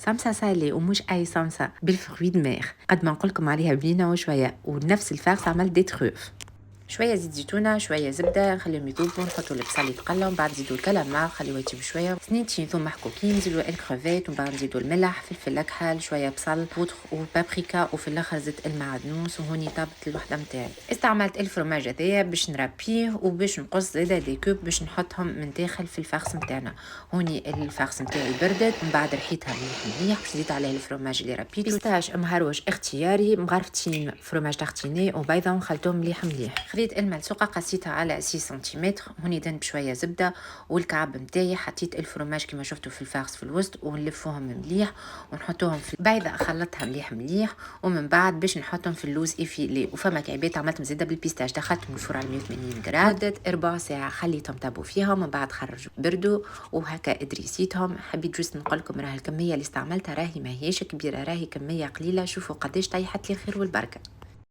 سمسة سالي ومش أي سمسة بالفروي دماغ، قد ما نقولكم عليها بنينة وشوية، ونفس الفارس عمل دي تخوف. شويه زيت زيتونه، شويه زبده، نخليهم يذوبوا، نحطوا البصل يتقلى، ومن بعد نزيدوا الكلامار خليوه يطيب شويه، سنيتين ثوم محكوكين، نزيدوا الكروفيت، ومن بعد نزيدوا الملح، فلفل اكحل، شويه بصل بودخ وبابريكا، وفي الاخر زدت المعدنوس، وهوني طابت الوحده نتاعي. استعملت الفرماج هذايا باش نربيه وباش نقص زاده دي كوب باش نحطهم من داخل في الفرخ نتاعنا. هوني الفرخ نتاعي بردت، من بعد رحيتها مليح باش نزيد عليه الفرماج اللي ربيته، بيستاش مهروش اختياري، مغرفتين فرماج تارتيني وبيضه، وخلطهم مليح. خديت الملسوقه قسيتها على 6 سنتيمتر، هوني دهنت بشويه زبده، والكعب نتاعي حطيت الفرماج كما شفتوا في الفارس في الوسط، ونلفوهم مليح ونحطوهم في البيضه، خلطتها مليح، ومن بعد باش نحطهم في اللوز افيلي. وفما كعبات عملت مزيده بالبيستاش، دخلتهم الفرن على 180 غرام مده ربع ساعه، خليتهم طابوا فيها، ومن بعد خرجوا بردوا، وهكا ادريسيتهم. حبيت جوست نقول لكم راه الكميه اللي استعملتها راهي ماهيش كبيره، راهي كميه قليله. شوفوا قداش طيحت لي خير والبركه.